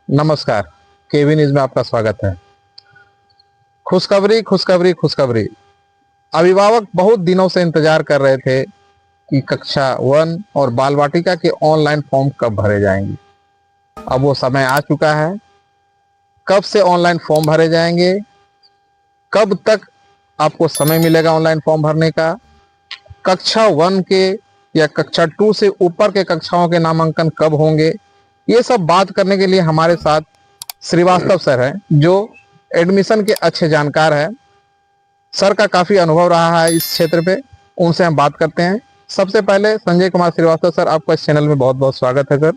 नमस्कार। केवी न्यूज में आपका स्वागत है। खुशखबरी खुशखबरी खुशखबरी। अभिभावक बहुत दिनों से इंतजार कर रहे थे कि कक्षा 1 और बाल वाटिका के ऑनलाइन फॉर्म कब भरे जाएंगे। अब वो समय आ चुका है। कब से ऑनलाइन फॉर्म भरे जाएंगे, कब तक आपको समय मिलेगा ऑनलाइन फॉर्म भरने का, कक्षा 1 के या कक्षा 2 से ऊपर के कक्षाओं के नामांकन कब होंगे, ये सब बात करने के लिए हमारे साथ श्रीवास्तव सर हैं, जो एडमिशन के अच्छे जानकार हैं। सर का काफी अनुभव रहा है इस क्षेत्र पे, उनसे हम बात करते हैं। सबसे पहले संजय कुमार श्रीवास्तव सर, आपका इस चैनल में बहुत बहुत स्वागत है सर।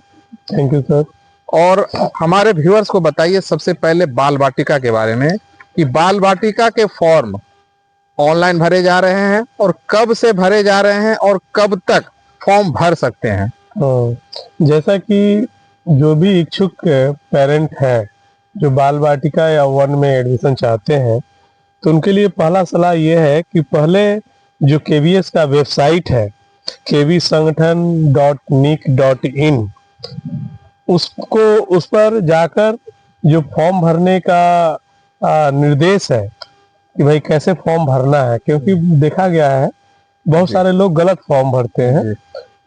Thank you sir. और हमारे व्यूअर्स को बताइए सबसे पहले बाल वाटिका के बारे में, कि बाल वाटिका के फॉर्म ऑनलाइन भरे जा रहे हैं और कब से भरे जा रहे हैं और कब तक फॉर्म भर सकते हैं। जैसा कि जो भी इच्छुक पेरेंट है जो बाल वाटिका या 1 में एडमिशन चाहते हैं, तो उनके लिए पहला सलाह ये है कि पहले जो केवीएस का वेबसाइट है kvsangathan.nic.in, उस पर जाकर जो फॉर्म भरने का निर्देश है कि भाई कैसे फॉर्म भरना है, क्योंकि देखा गया है बहुत सारे लोग गलत फॉर्म भरते हैं।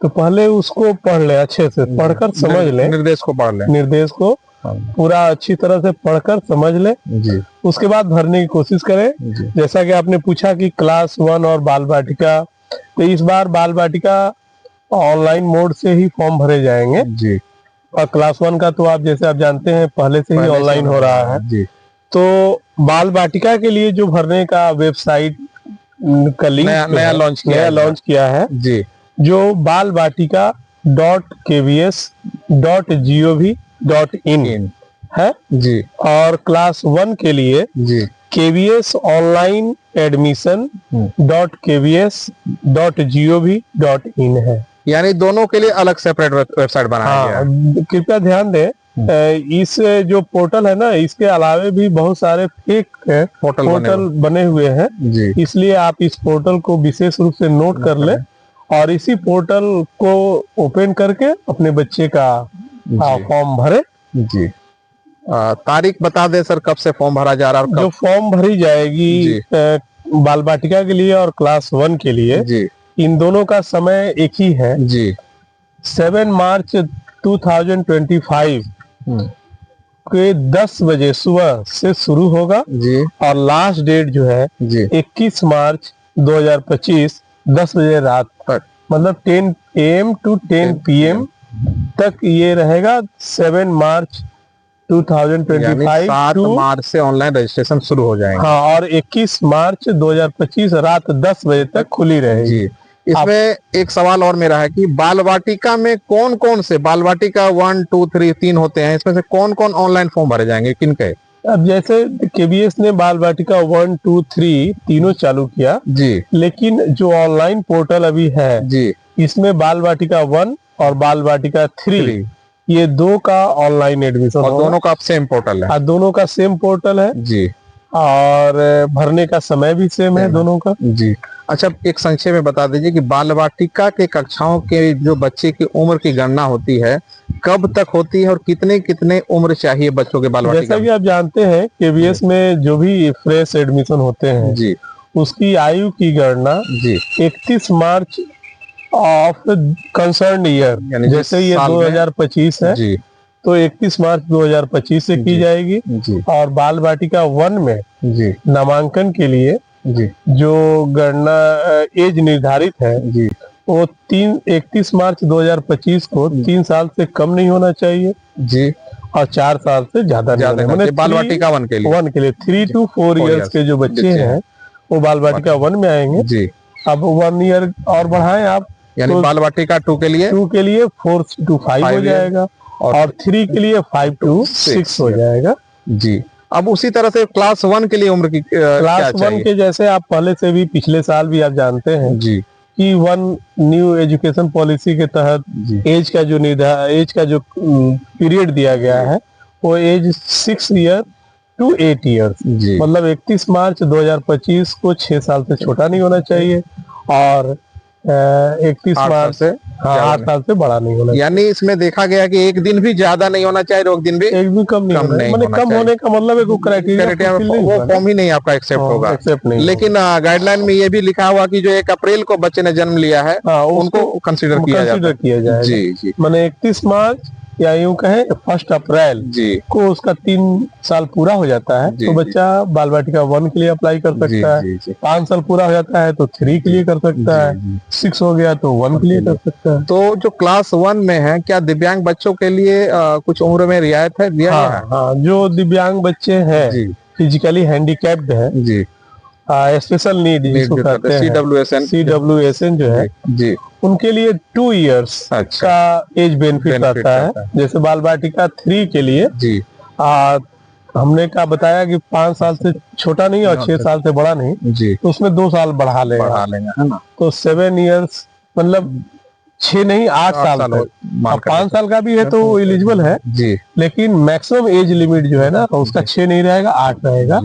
तो पहले उसको पढ़ ले, अच्छे से पढ़कर समझ ले, निर्देश को पढ़ ले, निर्देश को पूरा अच्छी तरह से पढ़कर समझ ले जी। उसके बाद भरने की कोशिश करें। जैसा कि आपने पूछा कि क्लास 1 और बाल वाटिका, तो इस बार बाल वाटिका ऑनलाइन मोड से ही फॉर्म भरे जाएंगे जी। और क्लास 1 का तो आप जैसे आप जानते हैं पहले से ही ऑनलाइन हो रहा है जी। तो बाल वाटिका के लिए जो भरने का वेबसाइट का लिंक नया लॉन्च किया है जी, जो balvatika.kvs.gov.in है जी। और क्लास 1 के लिए जी KVS ऑनलाइन admission.kvs.gov.in है। यानी दोनों के लिए अलग सेपरेट वेबसाइट बनाया गया है। कृपया ध्यान दें, इस जो पोर्टल है ना, इसके अलावे भी बहुत सारे फेक पोर्टल बने हुए हैं जी। इसलिए आप इस पोर्टल को विशेष रूप से नोट कर लें और इसी पोर्टल को ओपन करके अपने बच्चे का फॉर्म भरे जी। तारीख बता दे सर, कब से फॉर्म भरा जा रहा है? जो फॉर्म भरी जाएगी बाल वाटिका के लिए और क्लास 1 के लिए जी, इन दोनों का समय एक ही है जी। 7 मार्च 2025 के 10 बजे सुबह से शुरू होगा जी। और लास्ट डेट जो है जी 21 मार्च 2025 10 बजे रात तक, मतलब 10 AM to 10 PM तक ये रहेगा। 7 मार्च 2025 7 मार्च से ऑनलाइन रजिस्ट्रेशन शुरू हो जाएगा। हाँ, और 21 मार्च 2025 रात 10 बजे तक खुली रहेगी। इसमें एक सवाल और मेरा है कि बाल वाटिका में कौन कौन से, बाल वाटिका 1 2 3 3 होते हैं, इसमें से कौन कौन ऑनलाइन फॉर्म भरे जाएंगे, किनके? अब जैसे केवीएस ने बाल वाटिका 1 2 3 तीनों चालू किया जी, लेकिन जो ऑनलाइन पोर्टल अभी है जी, इसमें बाल वाटिका 1 और बाल वाटिका 3 ये 2 का ऑनलाइन एडमिशन, और दोनों का सेम पोर्टल है। दोनों का सेम पोर्टल है जी, और भरने का समय भी सेम है दोनों का जी। अच्छा, एक संक्षेप में बता दीजिए कि बाल वाटिका के कक्षाओं के जो बच्चे की उम्र की गणना होती है कब तक होती है और कितने कितने उम्र चाहिए बच्चों के बाल वाटिका? जैसा कि आप जानते हैं केवीएस में जो भी फ्रेश एडमिशन होते हैं जी, उसकी आयु की गणना जी 31 मार्च ऑफ कंसर्न ईयर, जैसे ये 2025 है जी, तो 31 मार्च 2025 से की जाएगी जी। और बाल वाटिका 1 में जी नामांकन के लिए जी जो गणना एज निर्धारित है जी, वो 31 मार्च 2025 को 3 साल से कम नहीं होना चाहिए जी, और 4 साल से ज्यादा बाल वाटिका 1 के लिए 3 to 4 इयर्स के जो बच्चे हैं वो बाल वाटिका 1 में आएंगे जी। अब 1 ईयर और बढ़ाएं आप, यानी तो बाल वाटिका 2 के लिए 4 to 5 हो जाएगा और 3 के लिए 5 to 6 हो जाएगा जी। अब उसी तरह से क्लास 1 के लिए उम्र की क्लास 1 के जैसे आप पहले से भी पिछले साल भी आप जानते हैं जी कि 1 न्यू एजुकेशन पॉलिसी के तहत एज का जो पीरियड दिया गया है वो एज 6 ईयर to 8 ईयर्स, मतलब 31 मार्च 2025 को 6 साल से छोटा नहीं होना चाहिए और 31 मार्च से हाँ, 8 साल से बड़ा नहीं होना यानी इसमें देखा गया कि एक दिन भी ज्यादा नहीं होना चाहिए और एक दिन भी चाहिए, एक भी कम नहीं कम होना नहीं चाहिए। होना कम होने का मतलब है वो क्राइटेरिया वो फॉर्म ही नहीं आपका एक्सेप्ट होगा। एक्सेप्ट नहीं लेकिन गाइडलाइन में ये भी लिखा हुआ कि जो 1 अप्रैल को बच्चे ने जन्म लिया है उनको कंसिडर किया जाएगा। जी जी, मैंने 31 मार्च या यूं कहें 1 अप्रैल जी को उसका 3 साल पूरा हो जाता है तो बच्चा बाल वाटिका 1 के लिए अप्लाई कर सकता है। 5 साल पूरा हो जाता है तो 3 के लिए कर सकता है, 6 हो गया तो 1 के लिए कर सकता है। तो जो क्लास 1 में है, क्या दिव्यांग बच्चों के लिए कुछ उम्र में रियायत है, दिया गया है? हाँ, जो दिव्यांग बच्चे हैं, फिजिकली हैंडिकैप्ड है, जी, स्पेशल नीड जिसको कहते हैं CWSN जो है जी, उनके लिए 2 इयर्स का एज बेनिफिट रहता है। जैसे बाल वाटिका 3 के लिए जी हमने क्या बताया कि 5 साल से छोटा नहीं और 6 साल से बड़ा नहीं जी, तो उसमें 2 साल बढ़ा लेगा है ना। तो 7 इयर्स मतलब 6 नहीं 8 साल तक। 5 साल का भी है तो वो एलिजिबल है जी, लेकिन मैक्सिमम एज लिमिट जो है ना उसका 6 नहीं रहेगा, 8 रहेगा।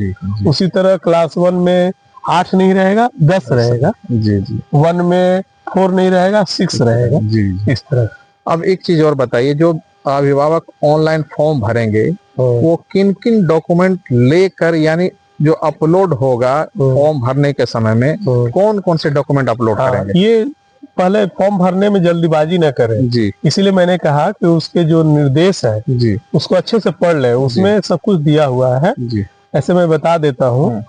उसी तरह क्लास 1 में 8 नहीं रहेगा, 10 रहेगा। जी जी, 1 में 4 नहीं रहेगा, 6 रहेगा जी। इस तरह। अब एक चीज और बताइए, जो अभिभावक ऑनलाइन फॉर्म भरेंगे वो किन किन डॉक्यूमेंट लेकर, यानी जो अपलोड होगा फॉर्म भरने के समय में कौन कौन से डॉक्यूमेंट अपलोड करेंगे? ये पहले फॉर्म भरने में जल्दीबाजी न करें जी, इसीलिए मैंने कहा कि उसके जो निर्देश है जी, उसको अच्छे से पढ़ लें, उसमें सब कुछ दिया हुआ है। जी, ऐसे मैं बता देता हूँ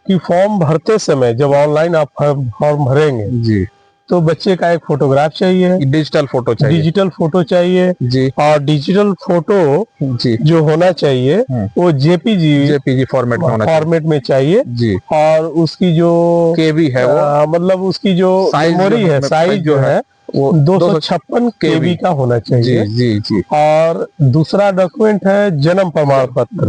कि फॉर्म भरते समय जब ऑनलाइन आप फॉर्म भरेंगे जी, तो बच्चे का एक फोटोग्राफ चाहिए, डिजिटल फोटो चाहिए, डिजिटल फोटो चाहिए जी, और डिजिटल फोटो जी जो होना चाहिए वो जेपीजी फॉर्मेट में चाहिए जी, और उसकी जो केबी है वो मतलब उसकी जो मेमोरी है, साइज जो है वो 256 केबी का होना चाहिए। जी जी जी। और दूसरा डॉक्यूमेंट है जन्म प्रमाण पत्र,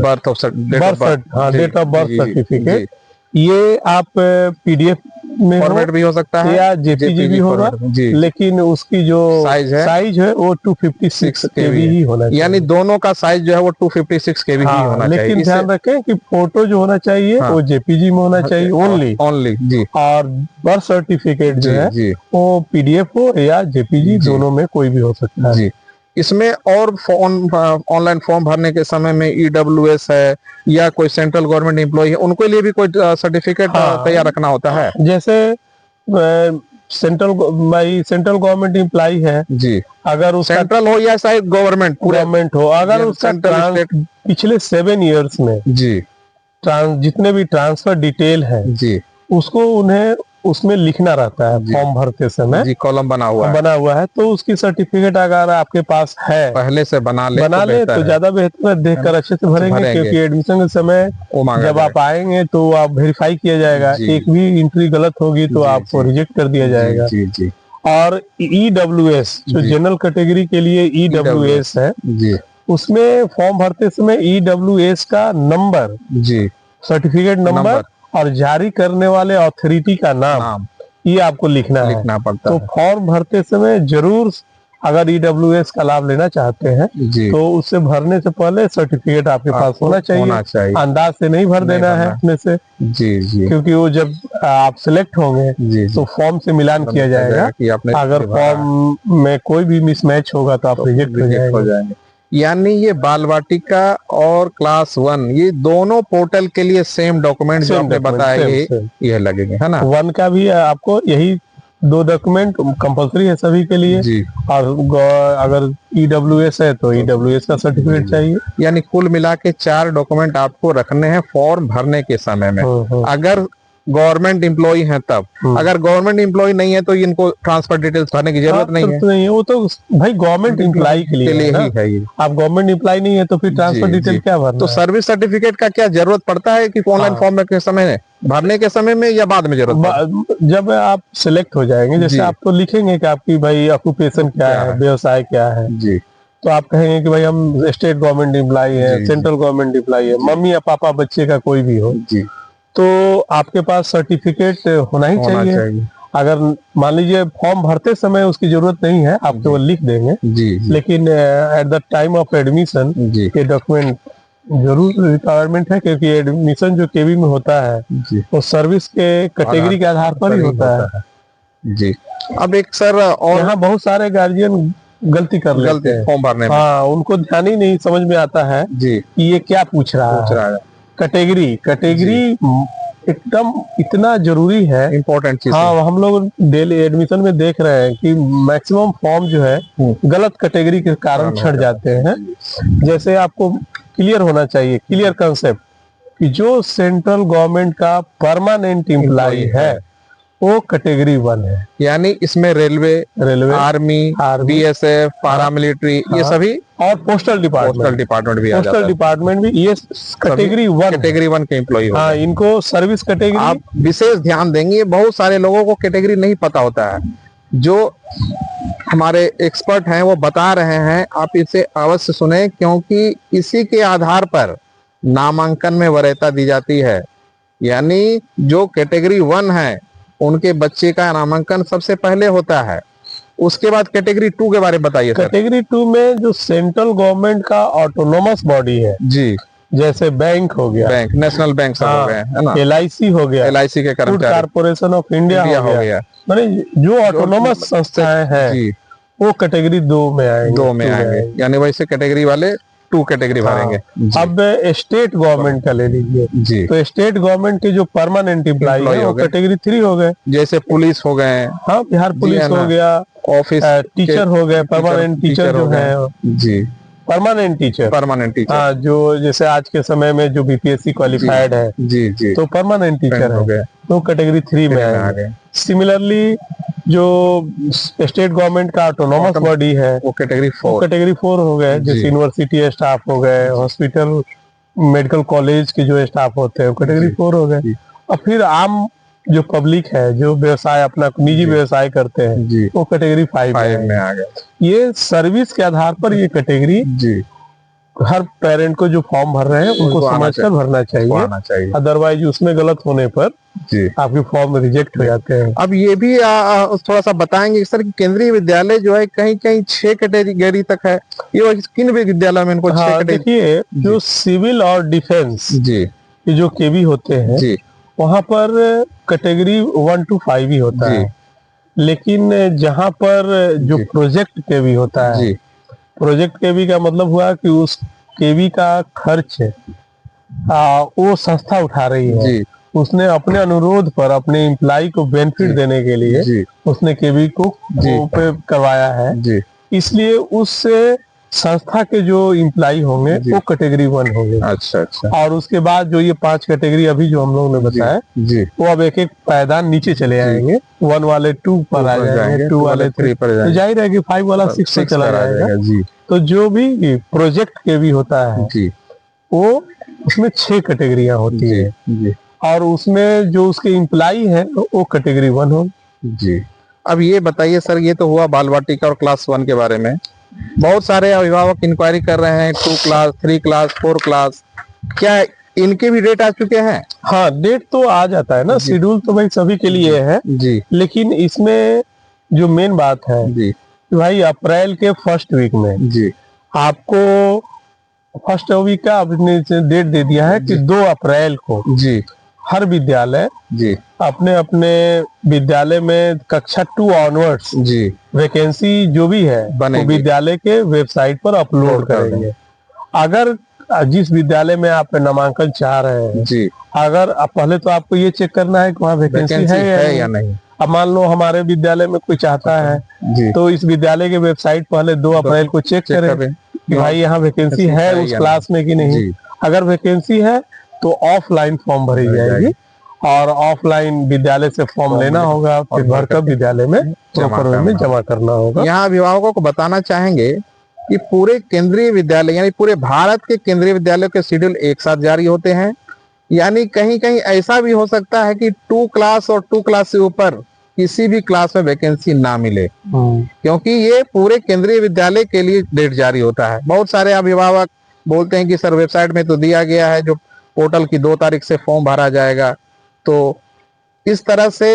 डेट ऑफ बर्थ सर्टिफिकेट। ये आप पीडीएफ में फॉर्मेट भी हो सकता है या जेपीजी भी होगा, लेकिन उसकी जो साइज है वो 256 केबी ही होना चाहिए। यानी दोनों का साइज जो है वो 256 केबी ही होना चाहिए। लेकिन ध्यान रखें कि फोटो जो होना चाहिए वो जेपीजी में होना चाहिए ओनली जी। और बर्थ सर्टिफिकेट जो है वो पीडीएफ हो या जेपीजी, दोनों में कोई भी हो सकता है जी। इसमें और ऑनलाइन फॉर्म भरने के समय में ईडब्ल्यूएस है या कोई सेंट्रल गवर्नमेंट एम्प्लॉय है, उनके लिए भी कोई सर्टिफिकेट तैयार रखना होता है? जैसे सेंट्रल गवर्नमेंट एम्प्लॉय है जी, अगर उसका सेंट्रल हो या शायद गवर्नमेंट हो, अगर उसका पिछले 7 इयर्स में जी जितने भी ट्रांसफर डिटेल है जी उसको उन्हें उसमें लिखना रहता है फॉर्म भरते समय जी, कॉलम बना हुआ है तो उसकी सर्टिफिकेट अगर आपके पास है पहले से बना ले तो ज्यादा बेहतर है। देखकर अच्छे से भरेंगे क्योंकि एडमिशन के समय जब आप आएंगे तो आप वेरीफाई किया जाएगा, एक भी एंट्री गलत होगी तो आपको रिजेक्ट कर दिया जाएगा जी जी। और ईडब्ल्यूएस जो जनरल कैटेगरी के लिए ईडब्ल्यूएस है जी, उसमें फॉर्म भरते समय ईडब्ल्यूएस का नंबर जी, सर्टिफिकेट नंबर और जारी करने वाले अथॉरिटी का नाम ये आपको लिखना पड़ता है। तो फॉर्म भरते समय जरूर अगर ईडब्ल्यूएस का लाभ लेना चाहते हैं तो उससे भरने से पहले सर्टिफिकेट आपके पास होना चाहिए। अंदाज से नहीं भर देना है अपने से जी जी, क्योंकि वो जब आप सिलेक्ट होंगे तो फॉर्म से मिलान किया जाएगा कि आपने अगर फॉर्म में कोई भी मिसमैच होगा तो आप रिजेक्ट हो जाएंगे। यानी ये बाल वाटिका और क्लास 1 ये दोनों पोर्टल के लिए सेम डॉक्यूमेंट जो आपने बताया ये लगेंगे, है ना? 1 का भी आपको यही 2 डॉक्यूमेंट कंपलसरी है सभी के लिए जी। और अगर ईडब्ल्यूएस है तो ईडब्ल्यूएस का सर्टिफिकेट चाहिए। यानी कुल मिला के 4 डॉक्यूमेंट आपको रखने हैं फॉर्म भरने के समय में। अगर गवर्नमेंट एम्प्लॉय है तब, अगर गवर्नमेंट एम्प्लॉय नहीं है तो इनको ट्रांसफर डिटेल्स भरने की जरूरत नहीं है। वो तो भाई गवर्नमेंट एम्प्लॉय के लिए ही है ये। आप गवर्नमेंट एम्प्लॉय नहीं है तो फिर ट्रांसफर डिटेल क्या भरना? तो सर्विस सर्टिफिकेट का क्या जरूरत पड़ता है कि ऑनलाइन फॉर्म के समय में भरने के समय में या बाद में जरूरत? जब आप सिलेक्ट हो जाएंगे, जैसे आप तो लिखेंगे कि आपकी भाई ऑक्यूपेशन क्या है, व्यवसाय क्या है जी, तो आप कहेंगे कि भाई हम स्टेट गवर्नमेंट एम्प्लॉय है, सेंट्रल गवर्नमेंट एम्प्लॉय है, मम्मी या पापा बच्चे का कोई भी हो जी, तो आपके पास सर्टिफिकेट होना ही चाहिए। अगर मान लीजिए फॉर्म भरते समय उसकी जरूरत नहीं है, आप केवल लिख देंगे जी, लेकिन at the time of admission ये डॉक्यूमेंट जरूर रिक्वायरमेंट है, क्योंकि एडमिशन जो केबी में होता है वो सर्विस के कैटेगरी के आधार पर ही होता है। जी। अब एक सर और यहाँ बहुत सारे गार्जियन गलती कर लेते हैं फॉर्म भरने में। हाँ, उनको ध्यान ही नहीं समझ में आता है जी। कि ये क्या पूछ रहा है। कैटेगरी एकदम इतना जरूरी है, इम्पोर्टेंट चीज है। हाँ, हम लोग डेली एडमिशन में देख रहे हैं कि मैक्सिमम फॉर्म जो है गलत कैटेगरी के कारण छट जाते हैं। जैसे आपको क्लियर होना चाहिए, क्लियर कंसेप्ट कि जो सेंट्रल गवर्नमेंट का परमानेंट एम्प्लॉय है वो कैटेगरी 1 है। यानी इसमें रेलवे, आर्मी, बीएसएफ, पारामिलिट्री, ये सभी, और पोस्टल डिपार्टमेंट भी आ जाता है। डिपार्टमेंट भी ये कैटेगरी 1 के एम्प्लॉय हो। हाँ, इनको सर्विस कैटेगरी आप विशेष ध्यान देंगे, बहुत सारे लोगों को कैटेगरी नहीं पता होता है। जो हमारे एक्सपर्ट हैं वो बता रहे हैं, आप इसे अवश्य सुने, क्योंकि इसी के आधार पर नामांकन में वरीयता दी जाती है। यानी जो कैटेगरी 1 है उनके बच्चे का नामांकन सबसे पहले होता है। उसके बाद कैटेगरी 2 के बारे में बताइए सर। कैटेगरी 2 में जो सेंट्रल गवर्नमेंट का ऑटोनोमस बॉडी है जी, जैसे बैंक हो गया, बैंक, नेशनल बैंक सब हो गए, है ना, LIC हो गया, LIC के फूड कर्मचारी, कारपोरेशन ऑफ इंडिया हो गया, माने जो ऑटोनोमस संस्थाएं हैं वो कैटेगरी 2 में आएंगे। यानी वैसे कैटेगरी वाले 2 कैटेगरी भरेंगे। अब स्टेट गवर्नमेंट का ले लीजिए जी, तो स्टेट गवर्नमेंट के जो परमानेंट एम्प्लॉय है वो कैटेगरी 3 हो गए। जैसे पुलिस हो गए, हाँ, बिहार पुलिस हो गया, ऑफिस टीचर हो गए, परमानेंट टीचर जो है जी, परमानेंट टीचर, हाँ, जो जैसे आज के समय में जो BPSC क्वालिफाइड है जी जी, तो परमानेंट टीचर हो गए, तो कैटेगरी 3 में आ गए। सिमिलरली जो स्टेट गवर्नमेंट का ऑटोनोमस बॉडी है वो कैटेगरी 4 हो गए, जैसे यूनिवर्सिटी स्टाफ हो गए, हॉस्पिटल मेडिकल कॉलेज के जो स्टाफ होते हैं कैटेगरी 4 हो गए। और फिर आम जो पब्लिक है, जो व्यवसाय अपना निजी व्यवसाय करते हैं, वो कैटेगरी 5 में आ गए। ये सर्विस के आधार पर ये कैटेगरी जी हर पेरेंट को जो फॉर्म भर रहे हैं उनको समझकर भरना चाहिए, अदरवाइज उसमें गलत होने पर जी आपके फॉर्म रिजेक्ट हो जाते हैं। अब ये भी थोड़ा सा बताएंगे सर कि केंद्रीय विद्यालय जो है कहीं कहीं 6 कैटेगरी तक है, ये किन विद्यालय में इनको 6 कैटेगरी? देखिए, जो सिविल और डिफेंस जी ये जो केवी होते हैं जी, वहाँ पर कैटेगरी 1 to 5 ही होता है, लेकिन जहाँ पर जो प्रोजेक्ट केवी होता है जी, प्रोजेक्ट केवी का मतलब हुआ कि उस केवी का खर्च वो संस्था उठा रही है जी। उसने अपने अनुरोध पर अपने एम्प्लॉय को बेनिफिट देने के लिए जी, उसने केवी को पे करवाया है जी। इसलिए उस संस्था के जो एम्प्लॉय होंगे वो कैटेगरी 1 होंगे। अच्छा अच्छा। और उसके बाद जो ये 5 कैटेगरी अभी जो हम लोगों ने बताया जी, वो अब एक एक पायदान नीचे चले आएंगे, 1 वाले 2 पर आ जाएंगे, 2 वाले 3 पर जाएंगे, जाहिर है कि 5 वाला 6 पर चला जाएगा जी। तो जो भी प्रोजेक्ट के भी होता है जी, वो उसमें 6 कैटेगरियां होती है जी, और उसमें जो उसके एम्प्लॉय है वो कैटेगरी 1 हो जी। अब ये बताइए सर, ये तो हुआ बाल वाटिका और क्लास 1 के बारे में। बहुत सारे अभिभावक इंक्वायरी कर रहे हैं 2 क्लास, 3 क्लास, 4 क्लास, क्या इनके भी डेट आ चुके हैं? हाँ, डेट तो आ जाता है ना, शेड्यूल तो भाई सभी के लिए है जी, लेकिन इसमें जो मेन बात है जी, भाई अप्रैल के फर्स्ट वीक में जी आपको फर्स्ट वीक का आपने डेट दे दिया है कि 2 अप्रैल को जी हर विद्यालय जी अपने अपने विद्यालय में कक्षा 2 ऑनवर्ड्स जी वैकेंसी जो भी है वो विद्यालय के वेबसाइट पर अपलोड करेंगे। अगर जिस विद्यालय में आप नामांकन चाह रहे हैं जी, अगर पहले तो आपको ये चेक करना है कि वहाँ वैकेंसी है या नहीं। अब मान लो हमारे विद्यालय में कोई चाहता है जी, तो इस विद्यालय के वेबसाइट पहले 2 अप्रैल को चेक करें कि भाई यहाँ वैकेंसी है उस क्लास में कि नहीं। अगर वैकेंसी है तो ऑफलाइन फॉर्म भरी जाएगी, और ऑफलाइन विद्यालय से फॉर्म लेना होगा, फिर भरकर विद्यालय में जमा करना होगा। यहाँ अभिभावकों को बताना चाहेंगे कि पूरे केंद्रीय विद्यालय यानी पूरे भारत के केंद्रीय विद्यालयों के शेड्यूल एक साथ जारी होते हैं, यानी कहीं कहीं ऐसा भी हो सकता है कि 2 क्लास और 2 क्लास से ऊपर किसी भी क्लास में वैकेंसी ना मिले, क्योंकि ये पूरे केंद्रीय विद्यालय के लिए डेट जारी होता है। बहुत सारे अभिभावक बोलते हैं कि सर वेबसाइट में तो दिया गया है जो पोर्टल की 2 तारीख से फॉर्म भरा जाएगा, तो इस तरह से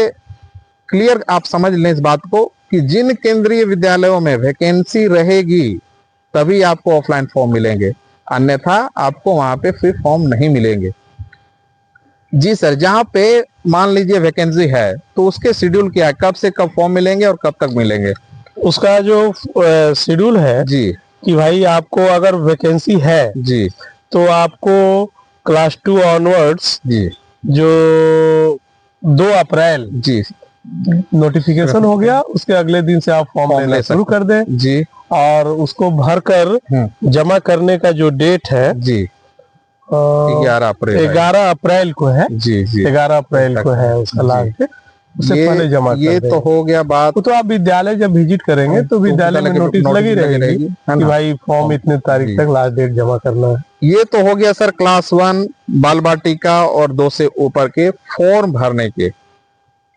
क्लियर आप समझ लें इस बात को कि जिन केंद्रीय विद्यालयों में वैकेंसी रहेगी तभी आपको ऑफलाइन फॉर्म मिलेंगे, अन्यथा आपको वहां पे फिर फॉर्म नहीं मिलेंगे। जी सर, जहाँ पे मान लीजिए वैकेंसी है तो उसके शेड्यूल क्या है, कब से कब फॉर्म मिलेंगे और कब तक मिलेंगे? उसका जो शेड्यूल है जी कि भाई आपको अगर वैकेंसी है जी तो आपको क्लास 2 ऑनवर्ड्स जी जो 2 अप्रैल जी नोटिफिकेशन हो गया, उसके अगले दिन से आप फॉर्म फॉर्म लेना ले शुरू सकते कर दें। जी और उसको भरकर जमा करने का जो डेट है जी 11 अप्रैल है। 11 अप्रैल को है। जी जी 11 अप्रैल को है उसका जी। Last date. उससे पहले जमा कर ये तो देंगे। हो गया बात। वो तो आप विद्यालय जब विजिट करेंगे तो विद्यालय में के नोटिस लगी रहेगी है कि ना? भाई फॉर्म इतने तारीख जी। तक लास्ट डेट जमा करना है। ये तो हो गया सर क्लास 1 बाल बाटिका और 2 से ऊपर के फॉर्म भरने के।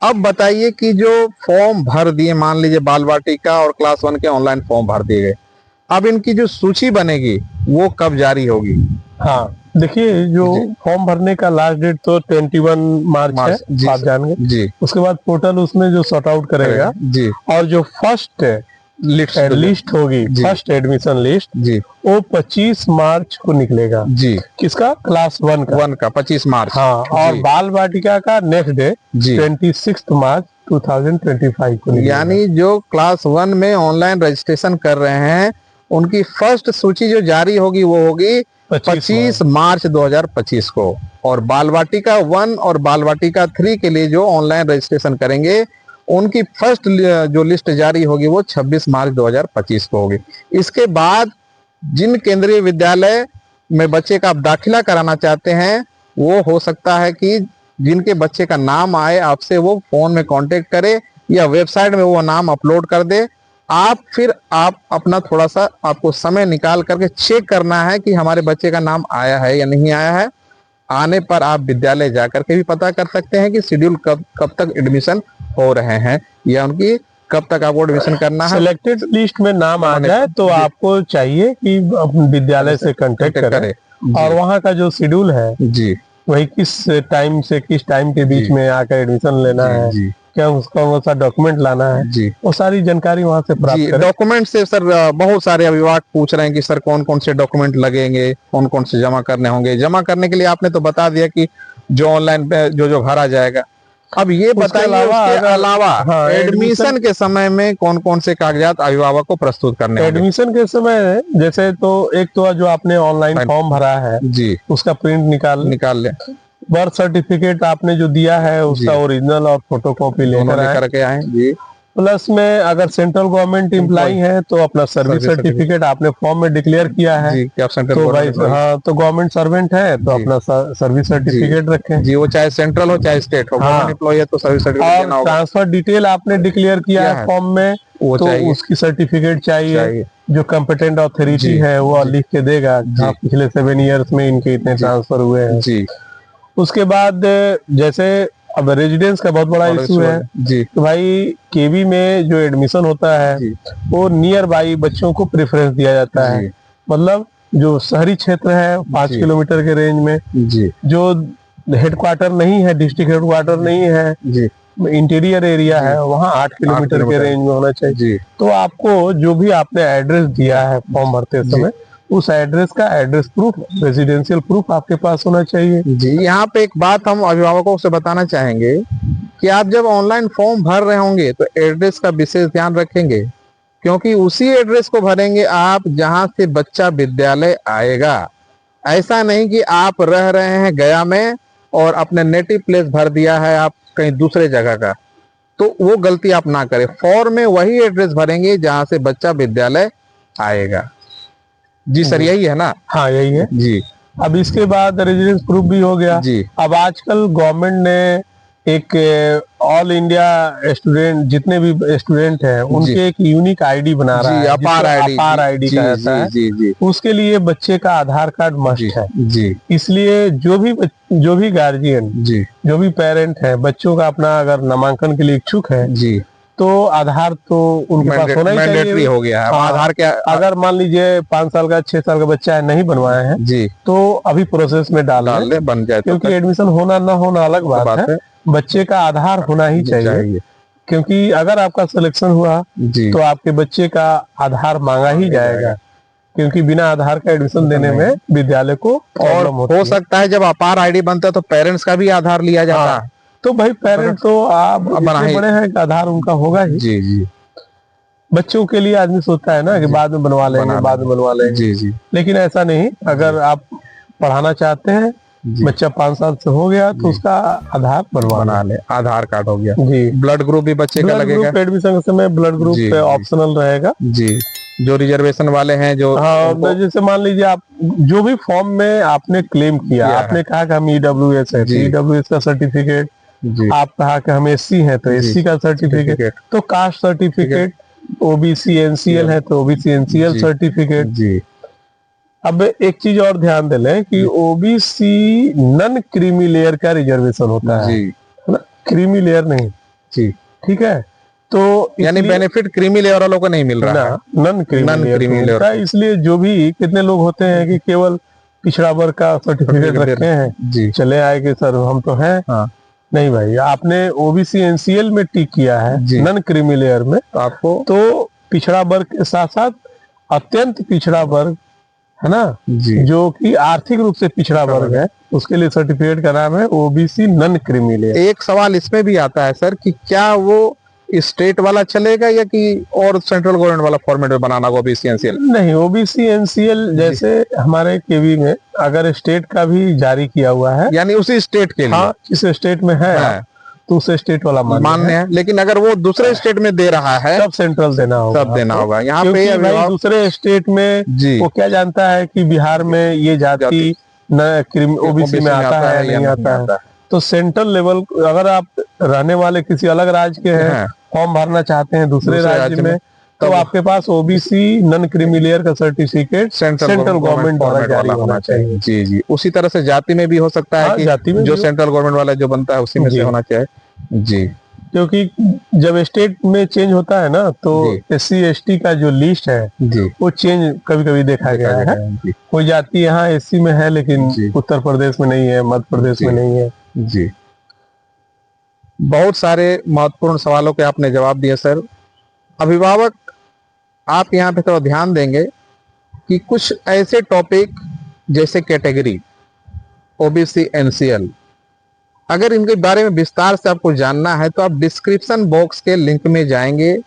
अब बताइए कि जो फॉर्म भर दिए, मान लीजिए बाल बाटिका और क्लास 1 के ऑनलाइन फॉर्म भर दिए गए, अब इनकी जो सूची बनेगी वो कब जारी होगी? हाँ, देखिए जो फॉर्म भरने का लास्ट डेट तो 21 मार्च है, आप जानेंगे जी। उसके बाद पोर्टल उसमें जो सॉर्ट आउट करेगा जी। और जो फर्स्ट लिस्ट होगी, फर्स्ट एडमिशन लिस्ट जी वो 25 मार्च को निकलेगा। जी। किसका? क्लास 1 का 25 मार्च। हाँ, और बाल बाटिका का नेक्स्ट डे 26 मार्च 2025 को निकलेगा। यानी जो क्लास 1 में ऑनलाइन रजिस्ट्रेशन कर रहे हैं उनकी फर्स्ट सूची जो जारी होगी वो होगी 25 मार्च 2025 को, और बाल बाटिका 1 और बाल बाटिका 3 के लिए जो ऑनलाइन रजिस्ट्रेशन करेंगे उनकी फर्स्ट जो लिस्ट जारी होगी वो 26 मार्च 2025 को होगी। इसके बाद जिन केंद्रीय विद्यालय में बच्चे का आप दाखिला कराना चाहते हैं, वो हो सकता है कि जिनके बच्चे का नाम आए आपसे वो फोन में कांटेक्ट करे या वेबसाइट में वो नाम अपलोड कर दे। फिर आप अपना थोड़ा सा आपको समय निकाल करके चेक करना है कि हमारे बच्चे का नाम आया है या नहीं आया है। आने पर आप विद्यालय जाकर के भी पता कर सकते हैं कि शेड्यूल कब तक एडमिशन हो रहे हैं या उनकी कब तक आपको एडमिशन करना है। सिलेक्टेड लिस्ट में नाम आ जाए तो आपको चाहिए कि विद्यालय से कांटेक्ट करें और वहाँ का जो शेड्यूल है जी वही किस टाइम से किस टाइम के बीच में आकर एडमिशन लेना है, क्या उसका कौन सा डॉक्यूमेंट लाना है, वो सारी जानकारी वहाँ से प्राप्त करें। डॉक्यूमेंट से सर बहुत सारे अभिभावक पूछ रहे हैं कि सर कौन कौन से डॉक्यूमेंट लगेंगे, कौन कौन से जमा करने होंगे। जमा करने के लिए आपने तो बता दिया कि जो ऑनलाइन पे जो भरा जाएगा। अब ये बताइए उसके अलावा एडमिशन के समय में कौन कौन से कागजात अभिभावक को प्रस्तुत करने होंगे? एडमिशन के समय जैसे तो एक तो जो आपने ऑनलाइन फॉर्म भरा है जी उसका प्रिंट निकाल ले। बर्थ सर्टिफिकेट आपने जो दिया है उसका ओरिजिनल और फोटोकॉपी लेकर करके आए जी। प्लस में अगर सेंट्रल गवर्नमेंट एम्प्लॉय है तो अपना सर्विस सर्टिफिकेट आपने फॉर्म में डिक्लेयर किया है जी, कि आप तो भाई हाँ तो गवर्नमेंट सर्वेंट है तो अपना सर्विस सर्टिफिकेट रखें जी, वो चाहे सेंट्रल हो चाहे स्टेट हो। गवर्नमेंट एम्प्लॉय है तो सर्विस सर्टिफिकेट। और ट्रांसफर डिटेल आपने डिक्लेयर किया है फॉर्म में तो उसकी सर्टिफिकेट चाहिए। जो कॉम्पिटेंट अथॉरिटी है वो लिख के देगा पिछले 7 ईयर्स में इनके इतने ट्रांसफर हुए हैं जी। उसके बाद जैसे अब रेजिडेंस का बहुत बड़ा इशू है जी, तो भाई केवी में जो एडमिशन होता है वो नियर बाई बच्चों को प्रेफरेंस दिया जाता है। मतलब जो शहरी क्षेत्र है 5 किलोमीटर के रेंज में जी, जो हेडक्वार्टर नहीं है, डिस्ट्रिक्ट हेडक्वार्टर नहीं है जी, इंटीरियर एरिया है, वहाँ 8 किलोमीटर के रेंज में होना चाहिए। तो आपको जो भी आपने एड्रेस दिया है फॉर्म भरते समय उस एड्रेस का एड्रेस प्रूफ, रेजिडेंशियल प्रूफ आपके पास होना चाहिए जी। यहाँ पे एक बात हम अभिभावकों से बताना चाहेंगे कि आप जब ऑनलाइन फॉर्म भर रहे होंगे तो एड्रेस का विशेष ध्यान रखेंगे, क्योंकि उसी एड्रेस को भरेंगे आप जहाँ से बच्चा विद्यालय आएगा। ऐसा नहीं कि आप रह रहे हैं गया में और अपने नेटिव प्लेस भर दिया है आप कहीं दूसरे जगह का, तो वो गलती आप ना करें। फॉर्म में वही एड्रेस भरेंगे जहाँ से बच्चा विद्यालय आएगा जी। सर यही है ना? हाँ यही है जी। अब इसके बाद रेजिडेंस प्रूफ भी हो गया जी। अब आजकल गवर्नमेंट ने एक ऑल इंडिया स्टूडेंट जितने भी स्टूडेंट हैं उनके एक यूनिक आईडी बना रहा है, अपार आईडी कहा जाता है जी। उसके लिए बच्चे का आधार कार्ड मस्ट है जी। इसलिए जो भी गार्जियन जी, जो भी पेरेंट है बच्चों का अपना अगर नामांकन के लिए इच्छुक है जी तो आधार तो उनके पास होना ही चाहिए। हो गया है आधार क्या, अगर मान लीजिए 5 साल का 6 साल का बच्चा है नहीं बनवाया है जी तो अभी प्रोसेस में डाल ले बन जाए, क्योंकि एडमिशन होना ना होना अलग बात है, बच्चे का आधार होना ही चाहिए। क्योंकि अगर आपका सिलेक्शन हुआ जी तो आपके बच्चे का आधार मांगा ही जाएगा। क्योंकि बिना आधार का एडमिशन देने में विद्यालय को और प्रॉब्लम होती हो है। सकता है जब अपार आईडी बनता है तो पेरेंट्स का भी आधार लिया जाता हाँ, है। तो भाई पेरेंट तो आप बना इतने ही- बड़े हैं कि आधार उनका होगा ही। जी जी बच्चों के लिए आदमी सोचता है ना कि जी, बाद में बनवा लेंगे, बना बाद में बनवा लेंगे, जी जी लेकिन ऐसा नहीं। अगर आप पढ़ाना चाहते हैं, जी बच्चा 5 साल से हो गया तो जी। उसका आधार बनवा बना ले, आधार कार्ड हो गया। जी। ब्लड ग्रुप भी बच्चे का ब्लड लगेगा। ग्रुप एडमिशन के समय ब्लड ग्रुप जी, पे जी। ऑप्शनल रहेगा। जी, जो रिजर्वेशन वाले हैं जो हाँ, उनको जैसे मान लीजिए आप जो भी फॉर्म में आपने क्लेम किया, किया आपने है। कहा कि हम ईडब्ल्यूएस है, तो जी। ईडब्ल्यूएस का सर्टिफिकेट, जी आप कहा कि हम एससी हैं तो जी। एससी का सर्टिफिकेट, सर्टिफिकेट। तो कास्ट सर्टिफिकेट, ओबीसी एनसीएल है तो ओबीसी एनसीएल जी। सर्टिफिकेट। जी अब एक चीज और ध्यान दे लें कि ओबीसी नन क्रीमी लेयर का रिजर्वेशन होता है जी ना, क्रीमी लेयर नहीं। जी। ठीक है, तो यानी इसलिए बेनिफिट क्रीमी लेयर वालों को नहीं मिल ना, रहा है। नन क्रीमी नन लेयर को क्रीमी मिलता है। लेयर इसलिए जो भी कितने लोग होते हैं कि केवल पिछड़ा वर्ग का सर्टिफिकेट रखे हैं, जी चले आए कि सर हम तो हैं। हाँ। नहीं भाई, आपने ओबीसी एनसीएल में टिक किया है जी। नन क्रीमी लेयर में, तो आपको तो पिछड़ा वर्ग के साथ साथ अत्यंत पिछड़ा वर्ग है ना, जी जो कि आर्थिक रूप से पिछड़ा वर्ग है, उसके लिए सर्टिफिकेट का नाम है ओबीसी नन क्रीमी लेयर। एक सवाल इसमें भी आता है सर कि क्या वो स्टेट वाला चलेगा या कि और सेंट्रल गवर्नमेंट वाला फॉर्मेट में बनाना होगा ओबीसी एनसीएल? नहीं, ओबीसी एनसीएल जैसे हमारे केवी में अगर स्टेट का भी जारी किया हुआ है, यानी उसी स्टेट के लिए। हाँ, जिस स्टेट में है हाँ। तो उस स्टेट वाला मान्य है, लेकिन अगर वो दूसरे स्टेट में दे रहा है तब सेंट्रल देना होगा, तब देना होगा। यहाँ क्योंकि पे भाई अभिभावक दूसरे स्टेट में जी वो क्या जानता है कि बिहार में ये जाति ओबीसी में आता है या नहीं आता है। तो सेंट्रल लेवल, अगर आप रहने वाले किसी अलग राज्य के हैं, हाँ। फॉर्म भरना चाहते हैं दूसरे राज्य में, तो आपके पास ओबीसी नन क्रीमी लेयर का सर्टिफिकेट सेंट्रल गवर्नमेंट द्वारा जारी होना चाहिए। जी जी। उसी तरह से जाति में भी हो सकता है हाँ, कि जाति में जो भी सेंट्रल गवर्नमेंट वाला जो बनता है उसी में से होना चाहिए। जी, क्योंकि जब स्टेट में चेंज होता है ना, तो एससी एसटी का जो लिस्ट है जी वो चेंज कभी कभी देखा गया है। जी कोई जाति यहाँ एससी में है लेकिन उत्तर प्रदेश में नहीं है, मध्य प्रदेश में नहीं है। जी। बहुत सारे महत्वपूर्ण सवालों के आपने जवाब दिए सर। अभिभावक आप यहाँ पे थोड़ा ध्यान देंगे कि कुछ ऐसे टॉपिक जैसे कैटेगरी, ओबीसी एनसीएल, अगर इनके बारे में विस्तार से आपको जानना है तो आप डिस्क्रिप्शन बॉक्स के लिंक में जाएंगे।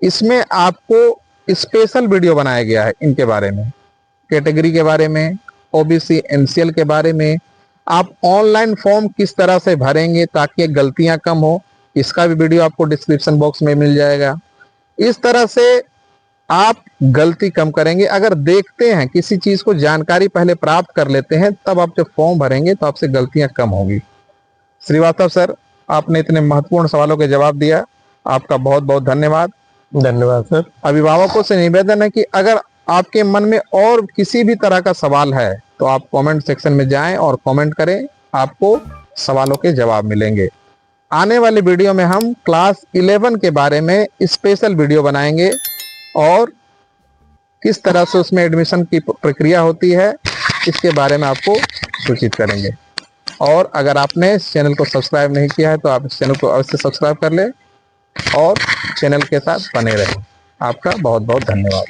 इसमें आपको स्पेशल वीडियो बनाया गया है इनके बारे में, कैटेगरी के बारे में, ओबीसी एनसीएल के बारे में। आप ऑनलाइन फॉर्म किस तरह से भरेंगे ताकि गलतियां कम हो, इसका भी वीडियो आपको डिस्क्रिप्शन बॉक्स में मिल जाएगा। इस तरह से आप गलती कम करेंगे। अगर देखते हैं किसी चीज को जानकारी पहले प्राप्त कर लेते हैं, तब आप जब फॉर्म भरेंगे तो आपसे गलतियां कम होगी। श्रीवास्तव सर, आपने इतने महत्वपूर्ण सवालों के जवाब दिया, आपका बहुत बहुत धन्यवाद। धन्यवाद सर। अभिभावकों से निवेदन है कि अगर आपके मन में और किसी भी तरह का सवाल है तो आप कमेंट सेक्शन में जाएं और कमेंट करें, आपको सवालों के जवाब मिलेंगे। आने वाली वीडियो में हम क्लास 11 के बारे में स्पेशल वीडियो बनाएंगे और किस तरह से उसमें एडमिशन की प्रक्रिया होती है इसके बारे में आपको सूचित करेंगे। और अगर आपने इस चैनल को सब्सक्राइब नहीं किया है तो आप इस चैनल को अवश्य सब्सक्राइब कर लें और चैनल के साथ बने रहें। आपका बहुत बहुत धन्यवाद।